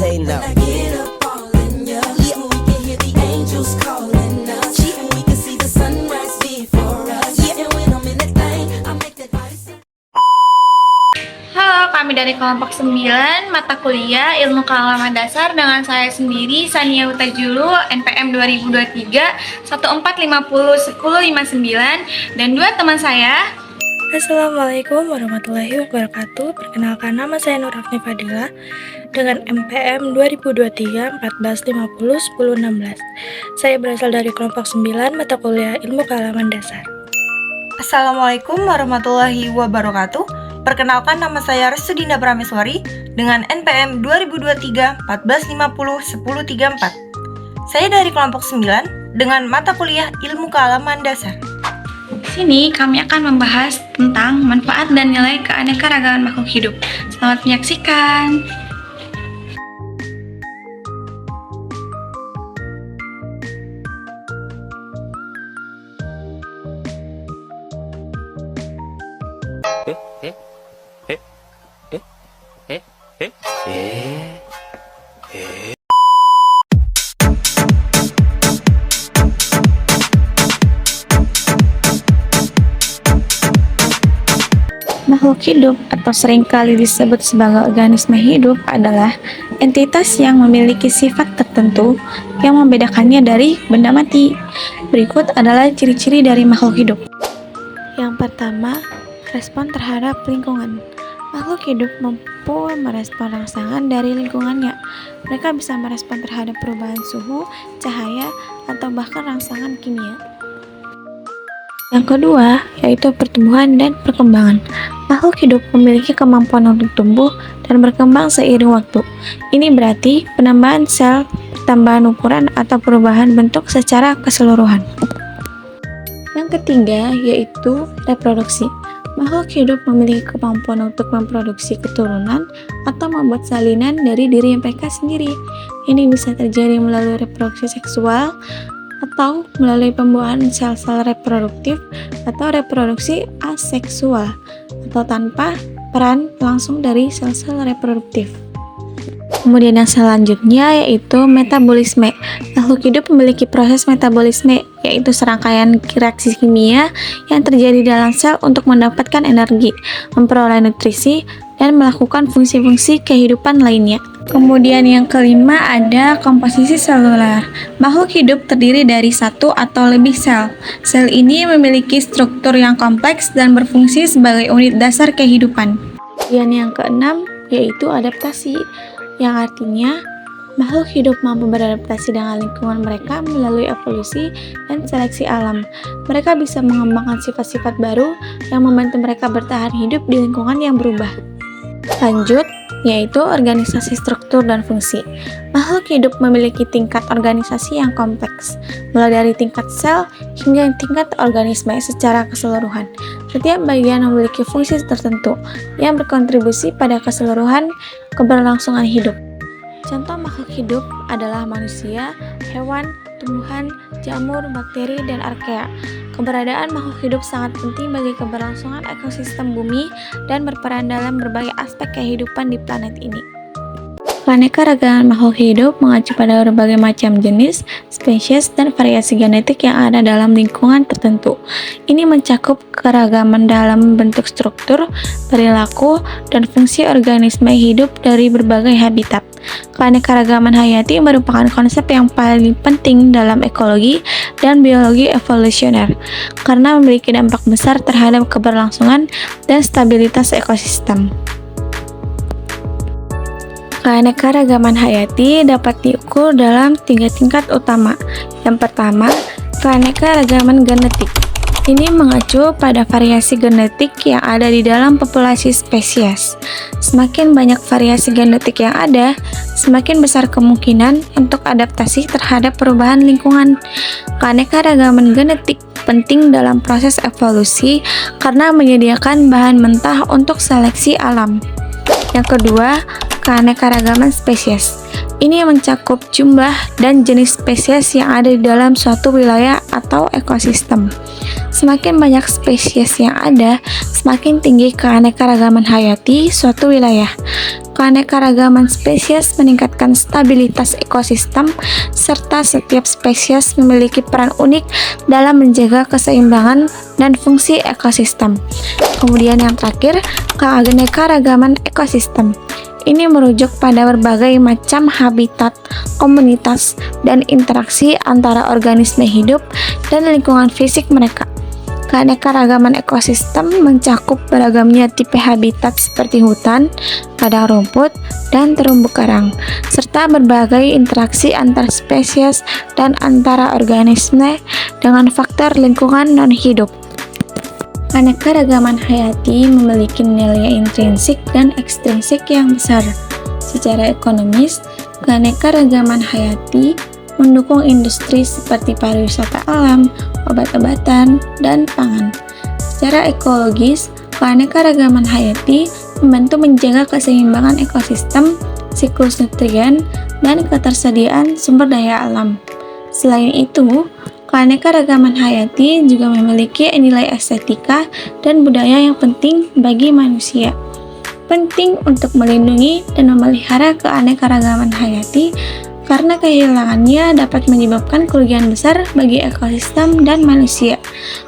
say no. I get up all in ya. Yeah. We can hear the angels calling us. Yeah. We can see the sunrise before us. Yeah. And when I'm in that thing, I make that body say. Halo, kami dari kelompok 9 mata kuliah Ilmu Kealaman Dasar dengan saya sendiri Sania Utajulu NPM 2023 14501059 dan dua teman saya. Assalamualaikum warahmatullahi wabarakatuh. Perkenalkan, nama saya Nur Afni Fadila dengan MPM 2023 1450 1016. Saya berasal dari kelompok 9 mata kuliah Ilmu Kealaman Dasar. Assalamualaikum warahmatullahi wabarakatuh. Perkenalkan, nama saya Resudinda Prameswari dengan NPM 2023 1450 1034. Saya dari kelompok 9 dengan mata kuliah Ilmu Kealaman Dasar. Di sini kami akan membahas tentang manfaat dan nilai keanekaragaman makhluk hidup. Selamat menyaksikan. Makhluk hidup atau seringkali disebut sebagai organisme hidup adalah entitas yang memiliki sifat tertentu yang membedakannya dari benda mati. Berikut adalah ciri-ciri dari makhluk hidup. Yang pertama, respon terhadap lingkungan. Makhluk hidup mampu merespon rangsangan dari lingkungannya. Mereka bisa merespon terhadap perubahan suhu, cahaya, atau bahkan rangsangan kimia. Yang kedua, yaitu pertumbuhan dan perkembangan. Makhluk hidup memiliki kemampuan untuk tumbuh dan berkembang seiring waktu. Ini berarti penambahan sel, pertambahan ukuran, atau perubahan bentuk secara keseluruhan. Yang ketiga, yaitu reproduksi. Makhluk hidup memiliki kemampuan untuk memproduksi keturunan atau membuat salinan dari diri mereka sendiri. Ini bisa terjadi melalui reproduksi seksual, atau melalui pembuahan sel-sel reproduktif atau reproduksi aseksual atau tanpa peran langsung dari sel-sel reproduktif. Kemudian yang selanjutnya yaitu metabolisme. Makhluk hidup memiliki proses metabolisme, yaitu serangkaian reaksi kimia yang terjadi dalam sel untuk mendapatkan energi, memperoleh nutrisi, dan melakukan fungsi-fungsi kehidupan lainnya. Kemudian yang kelima ada komposisi seluler. Makhluk hidup terdiri dari satu atau lebih sel. Sel ini memiliki struktur yang kompleks dan berfungsi sebagai unit dasar kehidupan. Kemudian yang keenam yaitu adaptasi, yang artinya makhluk hidup mampu beradaptasi dengan lingkungan mereka melalui evolusi dan seleksi alam. Mereka bisa mengembangkan sifat-sifat baru yang membantu mereka bertahan hidup di lingkungan yang berubah. Lanjut, yaitu organisasi struktur dan fungsi. Makhluk hidup memiliki tingkat organisasi yang kompleks, mulai dari tingkat sel hingga tingkat organisme secara keseluruhan. Setiap bagian memiliki fungsi tertentu yang berkontribusi pada keseluruhan keberlangsungan hidup. Contoh makhluk hidup adalah manusia, hewan, tumbuhan, jamur, bakteri, dan arkea. Keberadaan makhluk hidup sangat penting bagi keberlangsungan ekosistem bumi dan berperan dalam berbagai aspek kehidupan di planet ini. Keanekaragaman makhluk hidup mengacu pada berbagai macam jenis, spesies, dan variasi genetik yang ada dalam lingkungan tertentu. Ini mencakup keragaman dalam bentuk struktur, perilaku, dan fungsi organisme hidup dari berbagai habitat. Keanekaragaman hayati merupakan konsep yang paling penting dalam ekologi dan biologi evolusioner karena memiliki dampak besar terhadap keberlangsungan dan stabilitas ekosistem. Keanekaragaman hayati dapat diukur dalam 3 tingkat utama. Yang pertama, keanekaragaman genetik. Ini mengacu pada variasi genetik yang ada di dalam populasi spesies. Semakin banyak variasi genetik yang ada, semakin besar kemungkinan untuk adaptasi terhadap perubahan lingkungan. Keanekaragaman genetik penting dalam proses evolusi karena menyediakan bahan mentah untuk seleksi alam. Yang kedua, keanekaragaman spesies. Ini mencakup jumlah dan jenis spesies yang ada di dalam suatu wilayah atau ekosistem. Semakin banyak spesies yang ada, semakin tinggi keanekaragaman hayati suatu wilayah. Keanekaragaman spesies meningkatkan stabilitas ekosistem, serta setiap spesies memiliki peran unik dalam menjaga keseimbangan dan fungsi ekosistem. Kemudian yang terakhir, keanekaragaman ekosistem. Ini merujuk pada berbagai macam habitat, komunitas, dan interaksi antara organisme hidup dan lingkungan fisik mereka. Keanekaragaman ekosistem mencakup beragamnya tipe habitat seperti hutan, padang rumput, dan terumbu karang, serta berbagai interaksi antar spesies dan antara organisme dengan faktor lingkungan non-hidup. Keanekaragaman hayati memiliki nilai intrinsik dan ekstrinsik yang besar. Secara ekonomis, keanekaragaman hayati mendukung industri seperti pariwisata alam, obat-obatan, dan pangan. Secara ekologis, keanekaragaman hayati membantu menjaga keseimbangan ekosistem, siklus nutrien, dan ketersediaan sumber daya alam. Selain itu, keanekaragaman hayati juga memiliki nilai estetika dan budaya yang penting bagi manusia. Penting untuk melindungi dan memelihara keanekaragaman hayati karena kehilangannya dapat menyebabkan kerugian besar bagi ekosistem dan manusia.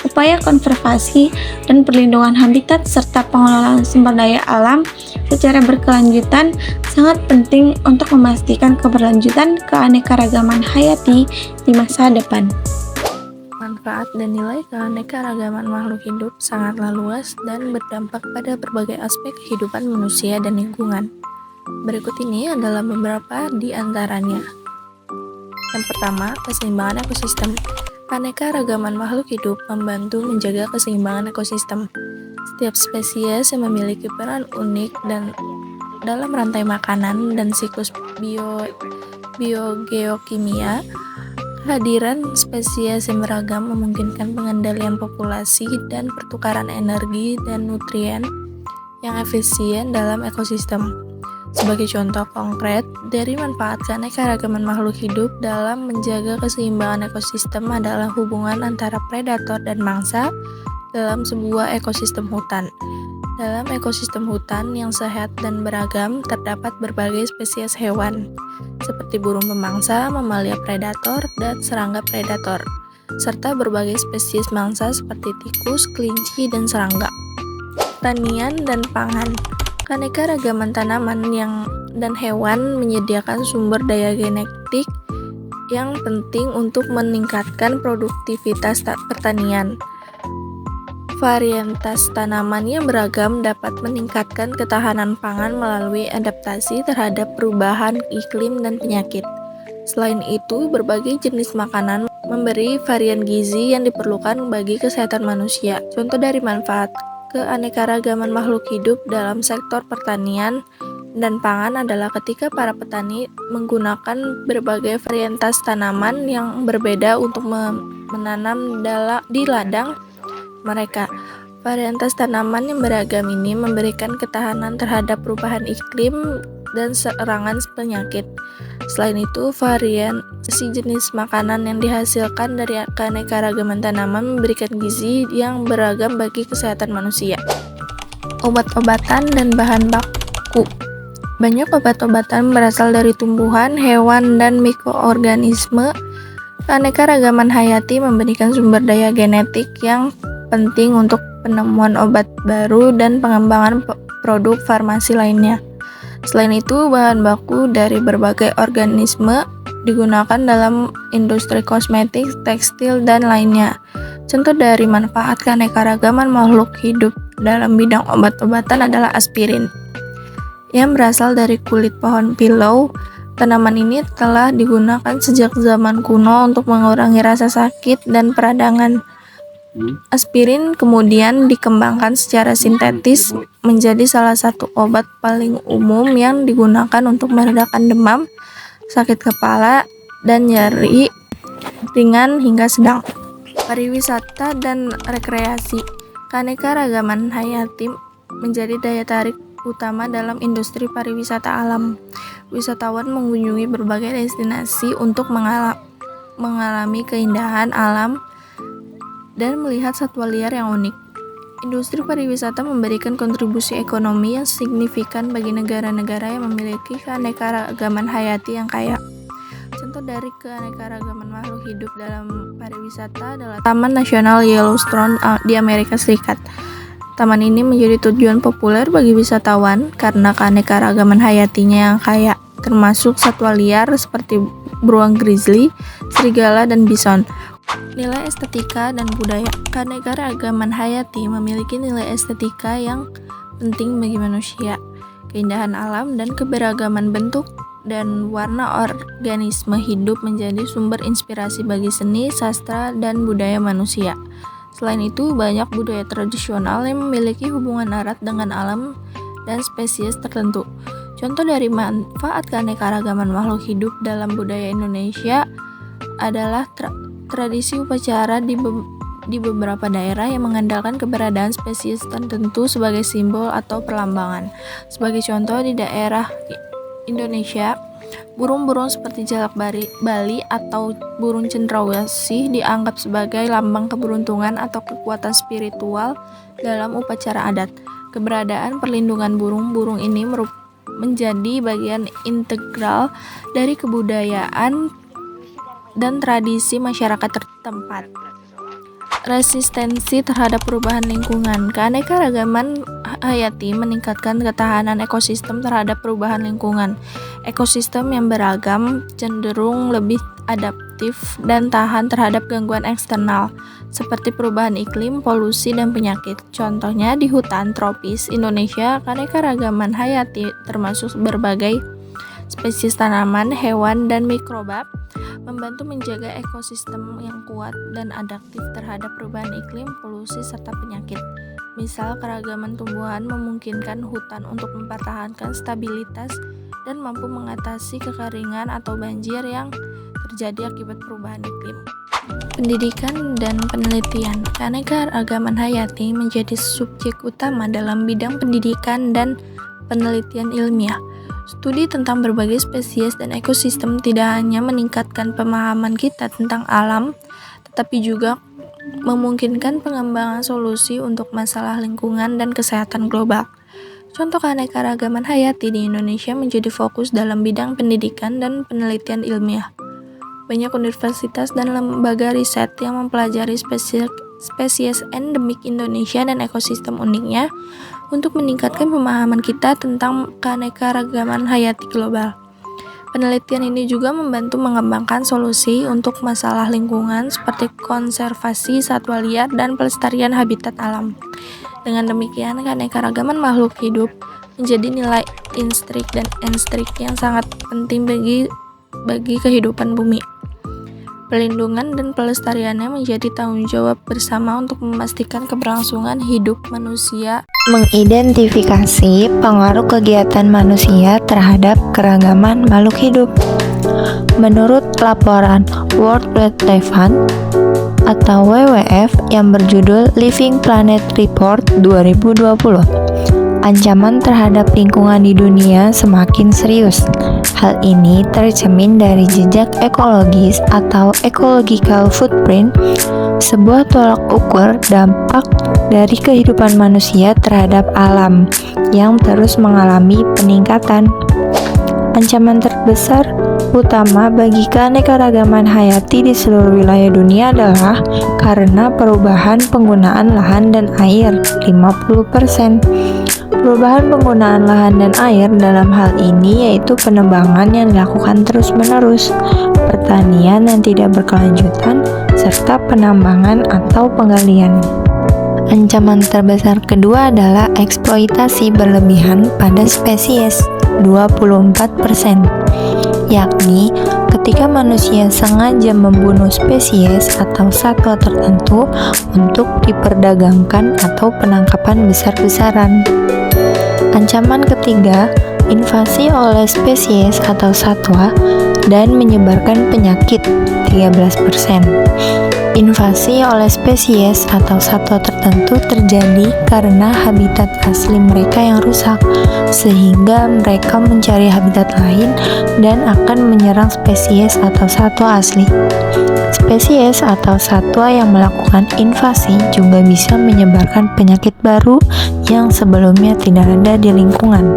Upaya konservasi dan perlindungan habitat serta pengelolaan sumber daya alam secara berkelanjutan sangat penting untuk memastikan keberlanjutan keanekaragaman hayati di masa depan. Manfaat dan nilai keanekaragaman makhluk hidup sangatlah luas dan berdampak pada berbagai aspek kehidupan manusia dan lingkungan. Berikut ini adalah beberapa di antaranya. Yang pertama, keseimbangan ekosistem. Keanekaragaman makhluk hidup membantu menjaga keseimbangan ekosistem. Setiap spesies yang memiliki peran unik dan dalam rantai makanan dan siklus biogeokimia. Kehadiran spesies yang beragam memungkinkan pengendalian populasi dan pertukaran energi dan nutrien yang efisien dalam ekosistem. Sebagai contoh konkret, dari manfaat keanekaragaman makhluk hidup dalam menjaga keseimbangan ekosistem adalah hubungan antara predator dan mangsa dalam sebuah ekosistem hutan. Dalam ekosistem hutan yang sehat dan beragam, terdapat berbagai spesies hewan, seperti burung pemangsa, mamalia predator, dan serangga predator, serta berbagai spesies mangsa seperti tikus, kelinci, dan serangga. Pertanian dan pangan. Keanekaragaman tanaman dan hewan menyediakan sumber daya genetik yang penting untuk meningkatkan produktivitas pertanian. Varietas tanaman yang beragam dapat meningkatkan ketahanan pangan melalui adaptasi terhadap perubahan iklim dan penyakit. Selain itu, berbagai jenis makanan memberi varian gizi yang diperlukan bagi kesehatan manusia. Contoh dari manfaat keanekaragaman makhluk hidup dalam sektor pertanian dan pangan adalah ketika para petani menggunakan berbagai varietas tanaman yang berbeda untuk menanam di ladang mereka. Varietas tanaman yang beragam ini memberikan ketahanan terhadap perubahan iklim dan serangan penyakit. Selain itu, variasi jenis makanan yang dihasilkan dari keanekaragaman tanaman memberikan gizi yang beragam bagi kesehatan manusia. Obat-obatan dan bahan baku. Banyak obat-obatan berasal dari tumbuhan, hewan, dan mikroorganisme. Keanekaragaman hayati memberikan sumber daya genetik yang penting untuk penemuan obat baru dan pengembangan produk farmasi lainnya. Selain itu, bahan baku dari berbagai organisme digunakan dalam industri kosmetik, tekstil, dan lainnya. Contoh dari manfaat keanekaragaman makhluk hidup dalam bidang obat-obatan adalah aspirin, yang berasal dari kulit pohon pilau. Tanaman ini telah digunakan sejak zaman kuno untuk mengurangi rasa sakit dan peradangan. Aspirin kemudian dikembangkan secara sintetis menjadi salah satu obat paling umum yang digunakan untuk meredakan demam, sakit kepala, dan nyeri ringan hingga sedang. Pariwisata dan rekreasi. Keanekaragaman hayati menjadi daya tarik utama dalam industri pariwisata alam. Wisatawan mengunjungi berbagai destinasi untuk mengalami keindahan alam dan melihat satwa liar yang unik. Industri pariwisata memberikan kontribusi ekonomi yang signifikan bagi negara-negara yang memiliki keanekaragaman hayati yang kaya. Contoh dari keanekaragaman makhluk hidup dalam pariwisata adalah Taman Nasional Yellowstone di Amerika Serikat. Taman ini menjadi tujuan populer bagi wisatawan karena keanekaragaman hayatinya yang kaya, termasuk satwa liar seperti beruang grizzly, serigala, dan bison. Nilai estetika dan budaya. Keanekaragaman hayati memiliki nilai estetika yang penting bagi manusia. Keindahan alam dan keberagaman bentuk dan warna organisme hidup menjadi sumber inspirasi bagi seni, sastra, dan budaya manusia. Selain itu, banyak budaya tradisional yang memiliki hubungan erat dengan alam dan spesies tertentu. Contoh dari manfaat keanekaragaman makhluk hidup dalam budaya Indonesia adalah tradisi upacara di beberapa daerah yang mengandalkan keberadaan spesies tertentu sebagai simbol atau perlambangan. Sebagai contoh, di daerah Indonesia, burung-burung seperti jalak Bali atau burung cendrawasih dianggap sebagai lambang keberuntungan atau kekuatan spiritual dalam upacara adat. Keberadaan perlindungan burung-burung ini menjadi bagian integral dari kebudayaan dan tradisi masyarakat setempat. Resistensi terhadap perubahan lingkungan. Keanekaragaman hayati meningkatkan ketahanan ekosistem terhadap perubahan lingkungan. Ekosistem yang beragam cenderung lebih adaptif dan tahan terhadap gangguan eksternal seperti perubahan iklim, polusi, dan penyakit. Contohnya di hutan tropis Indonesia, keanekaragaman hayati termasuk berbagai spesies tanaman, hewan, dan mikroba membantu menjaga ekosistem yang kuat dan adaptif terhadap perubahan iklim, polusi, serta penyakit. Misal, keragaman tumbuhan memungkinkan hutan untuk mempertahankan stabilitas dan mampu mengatasi kekeringan atau banjir yang terjadi akibat perubahan iklim. Pendidikan dan penelitian. Keanekaragaman hayati menjadi subjek utama dalam bidang pendidikan dan penelitian ilmiah. Studi tentang berbagai spesies dan ekosistem tidak hanya meningkatkan pemahaman kita tentang alam, tetapi juga memungkinkan pengembangan solusi untuk masalah lingkungan dan kesehatan global. Contoh keanekaragaman hayati di Indonesia menjadi fokus dalam bidang pendidikan dan penelitian ilmiah. Banyak universitas dan lembaga riset yang mempelajari spesies endemik Indonesia dan ekosistem uniknya untuk meningkatkan pemahaman kita tentang keanekaragaman hayati global. Penelitian ini juga membantu mengembangkan solusi untuk masalah lingkungan seperti konservasi satwa liar dan pelestarian habitat alam. Dengan demikian, keanekaragaman makhluk hidup menjadi nilai instrik dan ekstrik yang sangat penting bagi kehidupan bumi. Pelindungan dan pelestariannya menjadi tanggung jawab bersama untuk memastikan keberlangsungan hidup manusia. Mengidentifikasi pengaruh kegiatan manusia terhadap keragaman makhluk hidup. Menurut laporan World Wildlife Fund atau WWF yang berjudul Living Planet Report 2020, ancaman terhadap lingkungan di dunia semakin serius. Hal ini tercermin dari jejak ekologis atau ecological footprint, sebuah tolak ukur dampak dari kehidupan manusia terhadap alam yang terus mengalami peningkatan. Ancaman terbesar utama bagi keanekaragaman hayati di seluruh wilayah dunia adalah karena perubahan penggunaan lahan dan air 50%. Perubahan penggunaan lahan dan air dalam hal ini yaitu penebangan yang dilakukan terus-menerus, pertanian yang tidak berkelanjutan, serta penambangan atau penggalian. Ancaman terbesar kedua adalah eksploitasi berlebihan pada spesies 24%, yakni ketika manusia sengaja membunuh spesies atau satwa tertentu untuk diperdagangkan atau penangkapan besar-besaran. Ancaman ketiga invasi oleh spesies atau satwa dan menyebarkan penyakit 13%. Invasi oleh spesies atau satwa tertentu terjadi karena habitat asli mereka yang rusak, sehingga mereka mencari habitat lain dan akan menyerang spesies atau satwa asli. Spesies atau satwa yang melakukan invasi juga bisa menyebarkan penyakit baru yang sebelumnya tidak ada di lingkungan.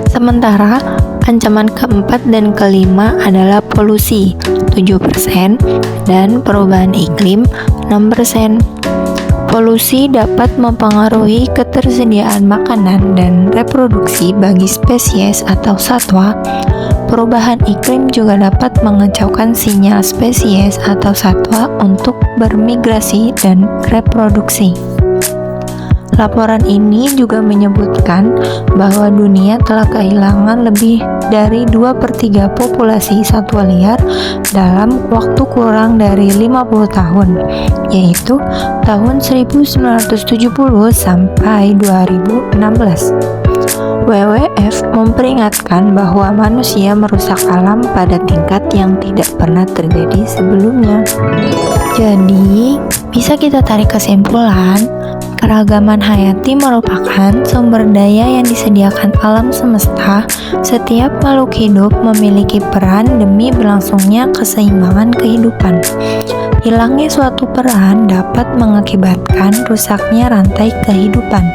Sementara, ancaman keempat dan kelima adalah polusi 7% dan perubahan iklim 6%. Polusi dapat mempengaruhi ketersediaan makanan dan reproduksi bagi spesies atau satwa. Perubahan iklim juga dapat mengacaukan sinyal spesies atau satwa untuk bermigrasi dan reproduksi. Laporan ini juga menyebutkan bahwa dunia telah kehilangan lebih dari 2/3 populasi satwa liar dalam waktu kurang dari 50 tahun, yaitu tahun 1970 sampai 2016. WWF memperingatkan bahwa manusia merusak alam pada tingkat yang tidak pernah terjadi sebelumnya. Jadi, bisa kita tarik kesimpulan, keragaman hayati merupakan sumber daya yang disediakan alam semesta. Setiap makhluk hidup memiliki peran demi berlangsungnya keseimbangan kehidupan. Hilangnya suatu peran dapat mengakibatkan rusaknya rantai kehidupan.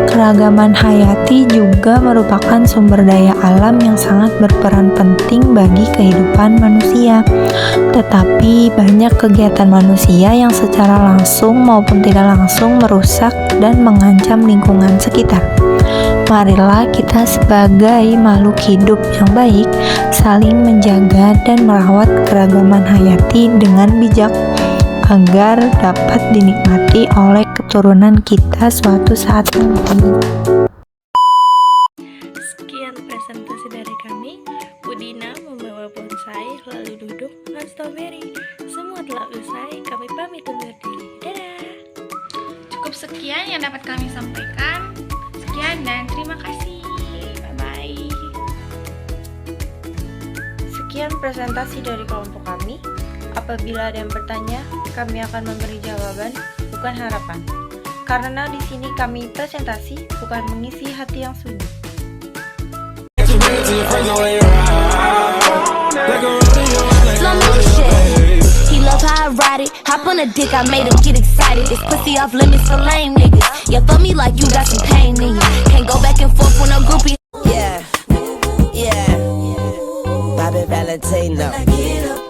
Keragaman hayati juga merupakan sumber daya alam yang sangat berperan penting bagi kehidupan manusia. Tetapi banyak kegiatan manusia yang secara langsung maupun tidak langsung merusak dan mengancam lingkungan sekitar. Marilah kita sebagai makhluk hidup yang baik saling menjaga dan merawat keragaman hayati dengan bijak agar dapat dinikmati oleh keturunan kita suatu saat nanti. Sekian presentasi dari kami. Budina membawa bonsai, lalu duduk dengan strawberry. Semua telah usai, kami pamit undur diri. Dadah! Cukup sekian yang dapat kami sampaikan. Sekian dan terima kasih. Bye-bye. Sekian presentasi dari kelompok kami. Apabila ada yang bertanya, kami akan memberi jawaban, bukan harapan. Karena di sini kami presentasi, bukan mengisi hati yang sunyi. He love how I ride it. Hop on a dick, I made him get excited. This pussy off limits for lame niggas. Yeah, fuck me like you got some pain in you. Can't go back and forth when I'm groupie. Yeah, yeah. Bobby Valentino. Get up